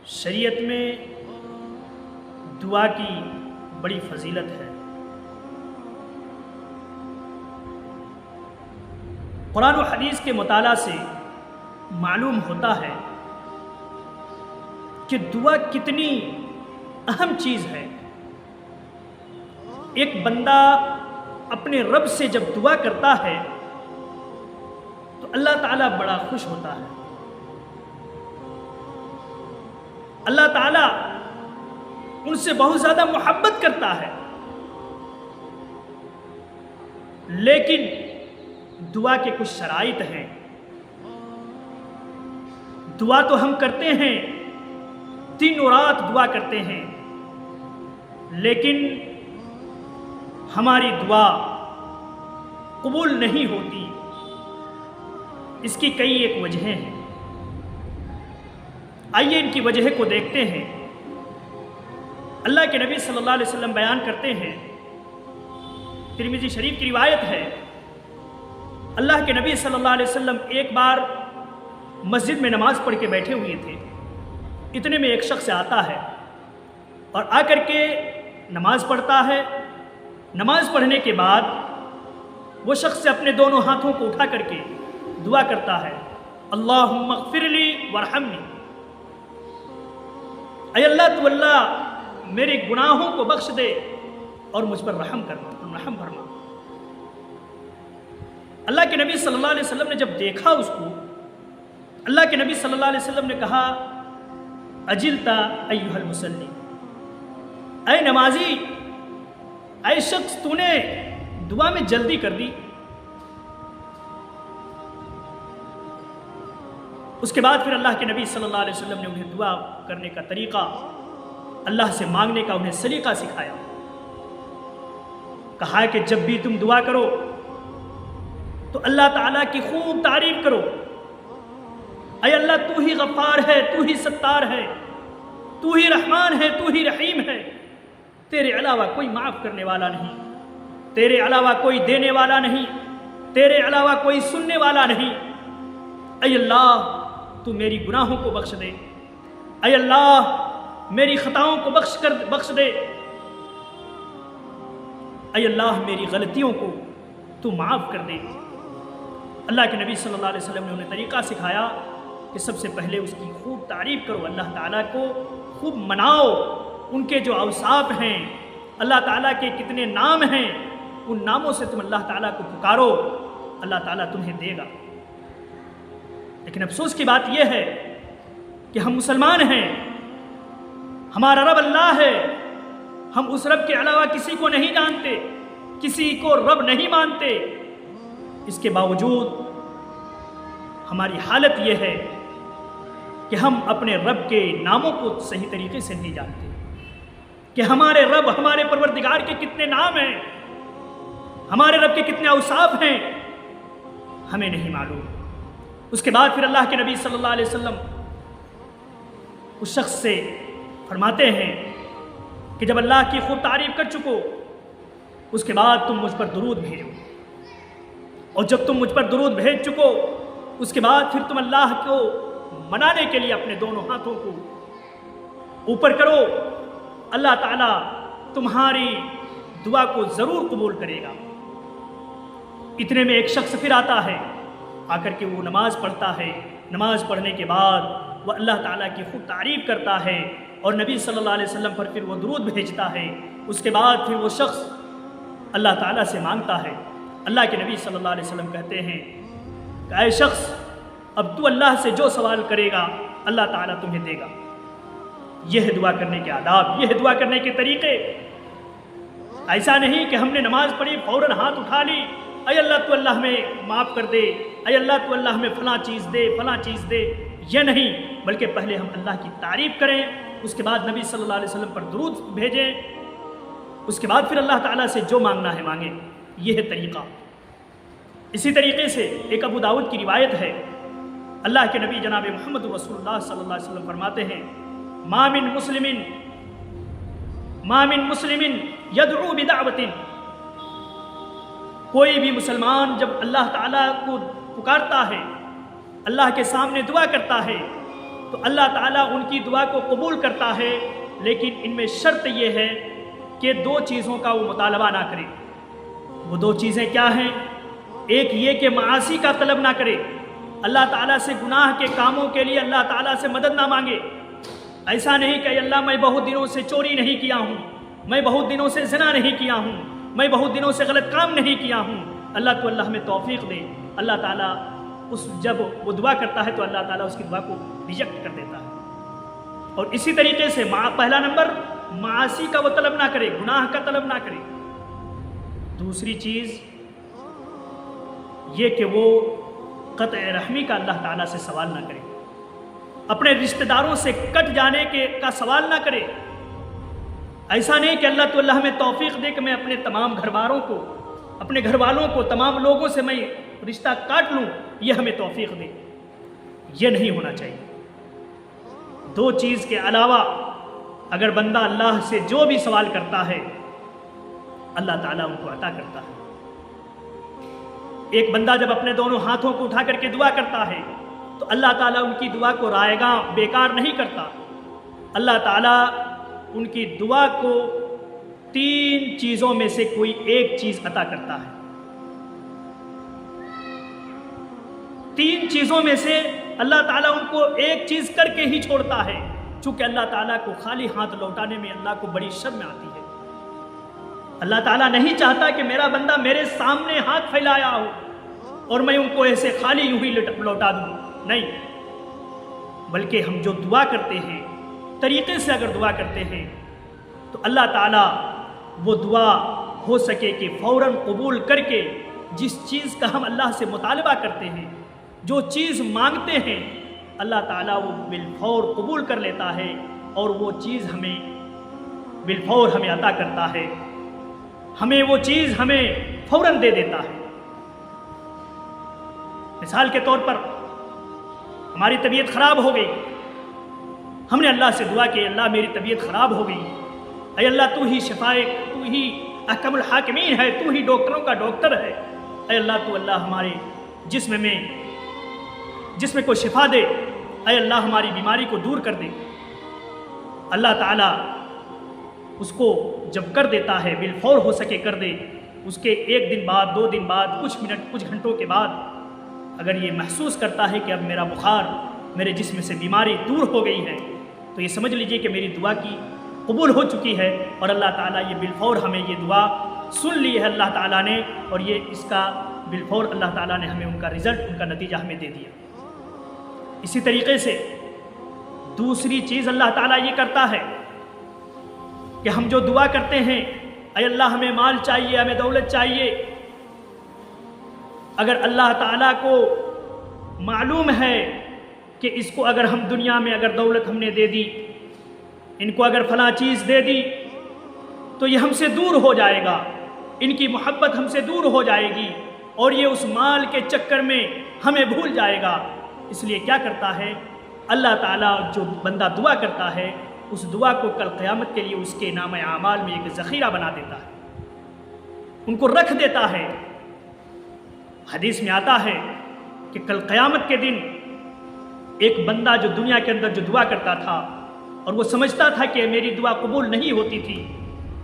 شریعت میں دعا کی بڑی فضیلت ہے۔ قرآن و حدیث کے مطالعہ سے معلوم ہوتا ہے کہ دعا کتنی اہم چیز ہے۔ ایک بندہ اپنے رب سے جب دعا کرتا ہے تو اللہ تعالیٰ بڑا خوش ہوتا ہے۔ اللہ تعالیٰ ان سے بہت زیادہ محبت کرتا ہے، لیکن دعا کے کچھ شرائط ہیں۔ دعا تو ہم کرتے ہیں، دن و رات دعا کرتے ہیں، لیکن ہماری دعا قبول نہیں ہوتی۔ اس کی کئی ایک وجہیں ہیں۔ آئیے ان کی وجہ کو دیکھتے ہیں۔ اللہ کے نبی صلی اللہ علیہ وسلم بیان کرتے ہیں، ترمذی شریف کی روایت ہے، اللہ کے نبی صلی اللہ علیہ وسلم ایک بار مسجد میں نماز پڑھ کے بیٹھے ہوئے تھے۔ اتنے میں ایک شخص آتا ہے اور آ کر کے نماز پڑھتا ہے۔ نماز پڑھنے کے بعد وہ شخص اپنے دونوں ہاتھوں کو اٹھا کر کے دعا کرتا ہے، اللہم اغفر لی وارحمنی، اے اللہ تو اللہ میرے گناہوں کو بخش دے اور مجھ پر رحم فرما۔ اللہ کے نبی صلی اللہ علیہ وسلم نے جب دیکھا اس کو، اللہ کے نبی صلی اللہ علیہ وسلم نے کہا، اجلتا ایھا المصلی، اے نمازی، اے شخص تو نے دعا میں جلدی کر دی۔ اس کے بعد پھر اللہ کے نبی صلی اللہ علیہ وسلم نے انہیں دعا کرنے کا طریقہ، اللہ سے مانگنے کا انہیں سلیقہ سکھایا۔ کہا کہ جب بھی تم دعا کرو تو اللہ تعالیٰ کی خوب تعریف کرو، اے اللہ تو ہی غفار ہے، تو ہی ستار ہے، تو ہی رحمان ہے، تو ہی رحیم ہے، تیرے علاوہ کوئی معاف کرنے والا نہیں، تیرے علاوہ کوئی دینے والا نہیں، تیرے علاوہ کوئی سننے والا نہیں۔ اے اللہ تو میری گناہوں کو بخش دے، اے اللہ میری خطاؤں کو بخش دے، اے اللہ میری غلطیوں کو تو معاف کر دے۔ اللہ کے نبی صلی اللہ علیہ وسلم نے انہیں طریقہ سکھایا کہ سب سے پہلے اس کی خوب تعریف کرو، اللہ تعالیٰ کو خوب مناؤ، ان کے جو اوصاف ہیں، اللہ تعالیٰ کے کتنے نام ہیں، ان ناموں سے تم اللہ تعالیٰ کو پکارو، اللہ تعالیٰ تمہیں دے گا۔ لیکن افسوس کی بات یہ ہے کہ ہم مسلمان ہیں، ہمارا رب اللہ ہے، ہم اس رب کے علاوہ کسی کو نہیں جانتے، کسی کو رب نہیں مانتے۔ اس کے باوجود ہماری حالت یہ ہے کہ ہم اپنے رب کے ناموں کو صحیح طریقے سے نہیں جانتے، کہ ہمارے رب، ہمارے پروردگار کے کتنے نام ہیں، ہمارے رب کے کتنے اوصاف ہیں، ہمیں نہیں معلوم۔ اس کے بعد پھر اللہ کے نبی صلی اللہ علیہ وسلم اس شخص سے فرماتے ہیں کہ جب اللہ کی خوب تعریف کر چکو، اس کے بعد تم مجھ پر درود بھیجو، اور جب تم مجھ پر درود بھیج چکو، اس کے بعد پھر تم اللہ کو منانے کے لیے اپنے دونوں ہاتھوں کو اوپر کرو، اللہ تعالیٰ تمہاری دعا کو ضرور قبول کرے گا۔ اتنے میں ایک شخص پھر آتا ہے، آ کر کے وہ نماز پڑھتا ہے۔ نماز پڑھنے کے بعد وہ اللہ تعالیٰ کی خوب تعریف کرتا ہے اور نبی صلی اللہ علیہ وسلم پر پھر وہ درود بھیجتا ہے۔ اس کے بعد پھر وہ شخص اللہ تعالیٰ سے مانگتا ہے۔ اللہ کے نبی صلی اللہ علیہ وسلم کہتے ہیں کہ اے شخص، اب تو اللہ سے جو سوال کرے گا اللہ تعالیٰ تمہیں دے گا۔ یہ ہے دعا کرنے کے آداب، یہ ہے دعا کرنے کے طریقے۔ ایسا نہیں کہ ہم نے نماز پڑھی فوراً ہاتھ اٹھا لی، اے اللہ تو اللہ ہمیں معاف کر دے، اے اللہ تو اللہ ہمیں فلاں چیز دے، فلاں چیز دے، یہ نہیں، بلکہ پہلے ہم اللہ کی تعریف کریں، اس کے بعد نبی صلی اللہ علیہ وسلم پر درود بھیجیں، اس کے بعد پھر اللہ تعالیٰ سے جو مانگنا ہے مانگیں۔ یہ ہے طریقہ۔ اسی طریقے سے ایک ابو داؤد کی روایت ہے، اللہ کے نبی جناب محمد رسول اللہ صلی اللہ علیہ وسلم فرماتے ہیں، ما من مسلم یدعو بدعوت، کوئی بھی مسلمان جب اللہ تعالیٰ کو پکارتا ہے، اللہ کے سامنے دعا کرتا ہے، تو اللہ تعالیٰ ان کی دعا کو قبول کرتا ہے، لیکن ان میں شرط یہ ہے کہ دو چیزوں کا وہ مطالبہ نہ کرے۔ وہ دو چیزیں کیا ہیں؟ ایک یہ کہ معاصی کا طلب نہ کرے، اللہ تعالیٰ سے گناہ کے کاموں کے لیے اللہ تعالیٰ سے مدد نہ مانگے۔ ایسا نہیں کہ اے اللہ میں بہت دنوں سے چوری نہیں کیا ہوں، میں بہت دنوں سے زنا نہیں کیا ہوں، میں بہت دنوں سے غلط کام نہیں کیا ہوں، اللہ ہمیں توفیق دے۔ اللہ تعالیٰ جب وہ دعا کرتا ہے تو اللہ تعالیٰ اس کی دعا کو ریجیکٹ کر دیتا ہے۔ اور اسی طریقے سے پہلا نمبر معاصی کا وہ طلب نہ کرے، گناہ کا طلب نہ کرے۔ دوسری چیز یہ کہ وہ قطع رحمی کا اللہ تعالیٰ سے سوال نہ کرے، اپنے رشتہ داروں سے کٹ جانے کا سوال نہ کرے۔ ایسا نہیں کہ اللہ ہمیں توفیق دے کہ میں اپنے تمام گھر والوں کو تمام لوگوں سے میں رشتہ کاٹ لوں، یہ ہمیں توفیق دے، یہ نہیں ہونا چاہیے۔ دو چیز کے علاوہ اگر بندہ اللہ سے جو بھی سوال کرتا ہے اللہ تعالیٰ ان کو عطا کرتا ہے۔ ایک بندہ جب اپنے دونوں ہاتھوں کو اٹھا کر کے دعا کرتا ہے تو اللہ تعالیٰ ان کی دعا کو رائیگاں بیکار نہیں کرتا۔ اللہ تعالیٰ ان کی دعا کو 3 چیزوں میں سے کوئی ایک چیز عطا کرتا ہے۔ 3 چیزوں میں سے اللہ تعالیٰ ان کو ایک چیز کر کے ہی چھوڑتا ہے، چونکہ اللہ تعالیٰ کو خالی ہاتھ لوٹانے میں اللہ کو بڑی شرم آتی ہے۔ اللہ تعالیٰ نہیں چاہتا کہ میرا بندہ میرے سامنے ہاتھ پھیلایا ہو اور میں ان کو ایسے خالی یوں ہی لوٹا دوں، نہیں، بلکہ ہم جو دعا کرتے ہیں طریقے سے اگر دعا کرتے ہیں تو اللہ تعالیٰ وہ دعا ہو سکے کہ فوراً قبول کر کے جس چیز کا ہم اللہ سے مطالبہ کرتے ہیں، جو چیز مانگتے ہیں، اللہ تعالیٰ وہ بالفور قبول کر لیتا ہے اور وہ چیز ہمیں بالفور ہمیں عطا کرتا ہے، ہمیں وہ چیز ہمیں فوراً دے دیتا ہے۔ مثال کے طور پر ہماری طبیعت خراب ہو گئی، ہم نے اللہ سے دعا کی اللہ میری طبیعت خراب ہو گئی، اے اللہ تو ہی شفائے، تو ہی احکم الحاکمین ہے، تو ہی ڈاکٹروں کا ڈاکٹر ہے، اے اللہ تو اللہ ہمارے جسم کو شفا دے، اے اللہ ہماری بیماری کو دور کر دے۔ اللہ تعالیٰ اس کو جب کر دیتا ہے بالفور ہو سکے کر دے، اس کے 1 دن بعد 2 دن بعد کچھ منٹ کچھ گھنٹوں کے بعد اگر یہ محسوس کرتا ہے کہ اب میرا بخار میرے جسم سے بیماری دور ہو گئی ہے تو یہ سمجھ لیجئے کہ میری دعا کی قبول ہو چکی ہے اور اللہ تعالیٰ یہ بالفور ہمیں یہ دعا سن لی ہے اللہ تعالیٰ نے، اور یہ اس کا بالفور اللہ تعالیٰ نے ہمیں ان کا رزلٹ، ان کا نتیجہ ہمیں دے دیا۔ اسی طریقے سے دوسری چیز اللہ تعالیٰ یہ کرتا ہے کہ ہم جو دعا کرتے ہیں اے اللہ ہمیں مال چاہیے، ہمیں دولت چاہیے، اگر اللہ تعالیٰ کو معلوم ہے کہ اس کو اگر ہم دنیا میں اگر دولت ہم نے دے دی، ان کو اگر فلاں چیز دے دی تو یہ ہم سے دور ہو جائے گا، ان کی محبت ہم سے دور ہو جائے گی اور یہ اس مال کے چکر میں ہمیں بھول جائے گا۔ اس لیے کیا کرتا ہے اللہ تعالیٰ، جو بندہ دعا کرتا ہے اس دعا کو کل قیامت کے لیے اس کے نام اعمال میں ایک ذخیرہ بنا دیتا ہے، ان کو رکھ دیتا ہے۔ حدیث میں آتا ہے کہ کل قیامت کے دن ایک بندہ جو دنیا کے اندر جو دعا کرتا تھا اور وہ سمجھتا تھا کہ میری دعا قبول نہیں ہوتی تھی،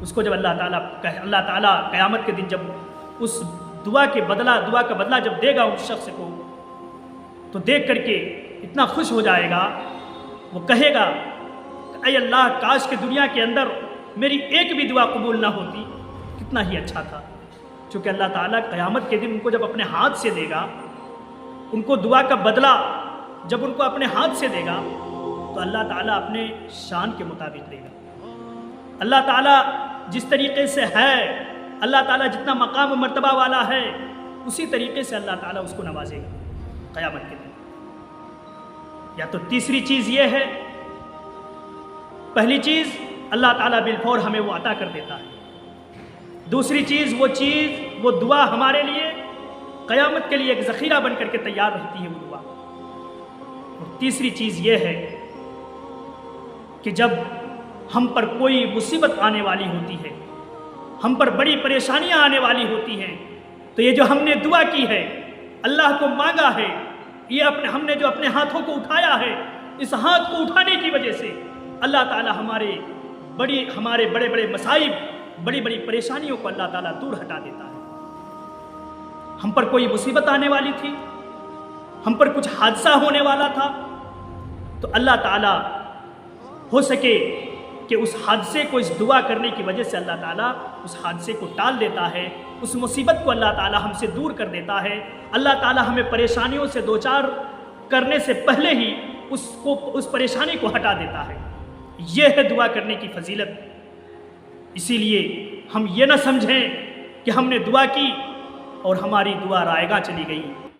اس کو جب اللہ تعالیٰ قیامت کے دن جب اس دعا کا بدلہ جب دے گا اس شخص کو، تو دیکھ کر کے اتنا خوش ہو جائے گا، وہ کہے گا اے اللہ کاش کہ دنیا کے اندر میری ایک بھی دعا قبول نہ ہوتی، کتنا ہی اچھا تھا۔ چونکہ اللہ تعالیٰ قیامت کے دن ان کو جب اپنے ہاتھ سے دے گا، ان کو دعا کا بدلہ جب ان کو اپنے ہاتھ سے دے گا تو اللہ تعالیٰ اپنے شان کے مطابق دے گا۔ اللہ تعالیٰ جس طریقے سے ہے، اللہ تعالیٰ جتنا مقام و مرتبہ والا ہے، اسی طریقے سے اللہ تعالیٰ اس کو نوازے گا قیامت کے دن۔ یا تو تیسری چیز یہ ہے، پہلی چیز اللہ تعالیٰ بالفور ہمیں وہ عطا کر دیتا ہے، دوسری چیز وہ دعا ہمارے لیے قیامت کے لیے ایک ذخیرہ بن کر کے تیار رہتی ہے وہ دعا، اور تیسری چیز یہ ہے کہ جب ہم پر کوئی مصیبت آنے والی ہوتی ہے، ہم پر بڑی پریشانیاں آنے والی ہوتی ہیں، تو یہ جو ہم نے دعا کی ہے، اللہ کو مانگا ہے، یہ ہم نے جو اپنے ہاتھوں کو اٹھایا ہے، اس ہاتھ کو اٹھانے کی وجہ سے اللہ تعالیٰ ہمارے بڑے بڑے مصائب، بڑی بڑی پریشانیوں کو اللہ تعالیٰ دور ہٹا دیتا ہے۔ ہم پر کوئی مصیبت آنے والی تھی، ہم پر کچھ حادثہ ہونے والا تھا، تو اللہ تعالیٰ ہو سکے کہ اس حادثے کو اس دعا کرنے کی وجہ سے اللہ تعالیٰ اس حادثے کو ٹال دیتا ہے، اس مصیبت کو اللہ تعالیٰ ہم سے دور کر دیتا ہے۔ اللہ تعالیٰ ہمیں پریشانیوں سے دوچار کرنے سے پہلے ہی اس پریشانی کو ہٹا دیتا ہے۔ یہ ہے دعا کرنے کی فضیلت۔ اسی لیے ہم یہ نہ سمجھیں کہ ہم نے دعا کی اور ہماری دعا رائے گاہ چلی گئی۔